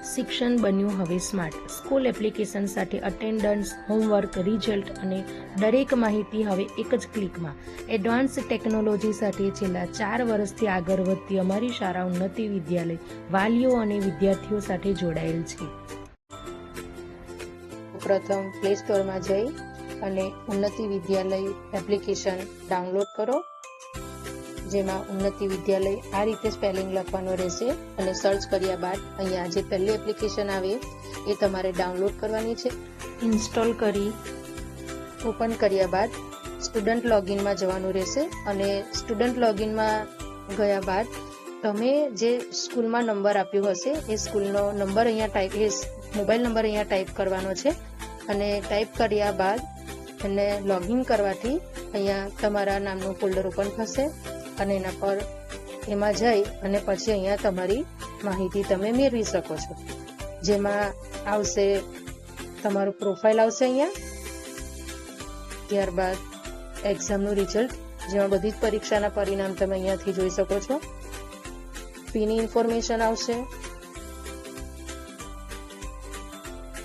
શિક્ષણ બન્યું હવે સ્માર્ટ. સ્કૂલ એપ્લિકેશન સાથે અટેન્ડન્સ, હોમવર્ક, રિઝલ્ટ અને દરેક માહિતી હવે એક જ ક્લિકમાં. એડવાન્સ ટેકનોલોજી સાથે છેલ્લા 4 વર્ષથી આગળ વધતી અમારી શાળા ઉન્નતિ વિદ્યાલય વાલીઓ અને વિદ્યાર્થીઓ સાથે જોડાયેલ છે. પ્રથમ પ્લે સ્ટોરમાં જઈ અને ઉન્નતિ વિદ્યાલય એપ્લિકેશન ડાઉનલોડ કરો, જેમાં ઉન્નતિ વિદ્યાલય આ રીતે સ્પેલિંગ લખવાનું રહેશે અને સર્ચ કર્યા બાદ અહીંયા જે પહેલી એપ્લિકેશન આવે એ તમારે ડાઉનલોડ કરવાની છે. ઇન્સ્ટોલ કરી ઓપન કર્યા બાદ સ્ટુડન્ટ લોગિનમાં જવાનું રહેશે અને સ્ટુડન્ટ લોગિનમાં ગયા બાદ તમે જે સ્કૂલમાં નંબર આપ્યો હશે એ સ્કૂલનો નંબર અહીંયા મોબાઈલ નંબર અહીંયા ટાઈપ કરવાનો છે અને ટાઈપ કર્યા બાદ એને લોગિન કરવાથી અહીંયા તમારા નામનું ફોલ્ડર ઓપન થશે અને એના પર એમાં જઈ અને પછી અહીંયા તમારી માહિતી તમે મેળવી શકો છો. જેમાં આવશે તમારું પ્રોફાઇલ આવશે અહીંયા, ત્યારબાદ એક્ઝામનું રિઝલ્ટ, જેમાં બધી જ પરીક્ષાના પરિણામ તમે અહીંયાથી જોઈ શકો છો. ફીની ઇન્ફોર્મેશન આવશે,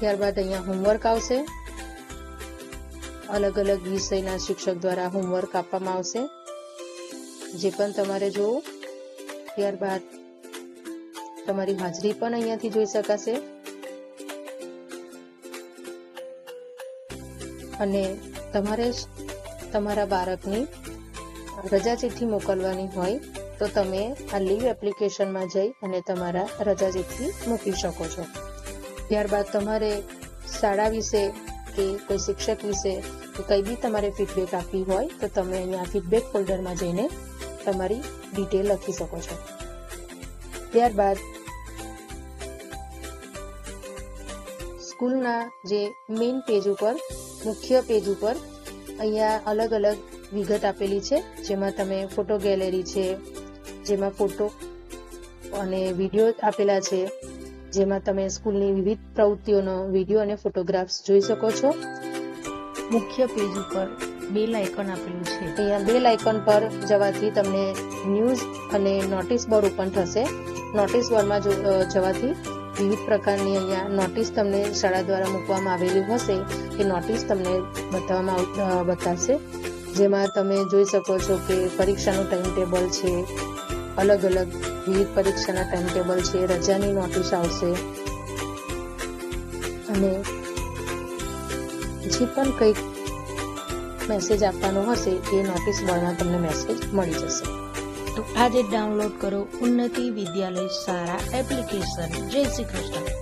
ત્યારબાદ અહીંયા હોમવર્ક આવશે. અલગ અલગ વિષયના શિક્ષક દ્વારા હોમવર્ક આપવામાં આવશે, જે પણ તમારે જોવું. ત્યારબાદ તમારી હાજરી પણ અહીંયાથી જોઈ શકાશે અને તમારે તમારા બાળકની રજા ચિઠ્ઠી મોકલવાની હોય તો તમે આ લીવ એપ્લિકેશનમાં જઈ અને તમારા રજા ચિઠ્ઠી મૂકી શકો છો. ત્યારબાદ તમારે શાળા વિશે કે કોઈ શિક્ષક વિશે કે કંઈ બી તમારે ફીડબેક આપવી હોય તો તમે અહીંયા ફીડબેક ફોલ્ડરમાં જઈને તમારી ડિટેલ લખી શકો છો. ત્યારબાદ સ્કૂલના જે મેઇન પેજ ઉપર, મુખ્ય પેજ ઉપર અહીંયા અલગ અલગ વિગત આપેલી છે, જેમાં તમે ફોટો ગેલેરી છે, જેમાં ફોટો અને વિડીયો આપેલા છે, જેમાં તમે સ્કૂલની વિવિધ પ્રવૃત્તિઓનો વિડીયો અને ફોટોગ્રાફ્સ જોઈ શકો છો. મુખ્ય પેજ ઉપર બેલ આઇકન આપેલું છે. અહીંયા બેલ આઇકન પર જવાથી તમને ન્યૂઝ અને નોટિસ બોર્ડ ઓપન થશે. નોટિસ બોર્ડમાં જવાથી વિવિધ પ્રકારની અહીંયા નોટિસ તમને શાળા દ્વારા મૂકવામાં આવેલી હશે એ નોટિસ તમને બતાવશે, જેમાં તમે જોઈ શકો છો કે પરીક્ષાનું ટાઈમ ટેબલ છે, અલગ અલગ વિવિધ પરીક્ષાના ટાઈમ ટેબલ છે, રજાની નોટિસ આવશે અને જે પણ કંઈક મેસેજ આપવાનો હશે એ નોટિસ બોર્ડમાં તમને મેસેજ મળી જશે. તો આજે ડાઉનલોડ કરો ઉન્નતિ વિદ્યાલય શાળા એપ્લિકેશન. જય શ્રી કૃષ્ણ.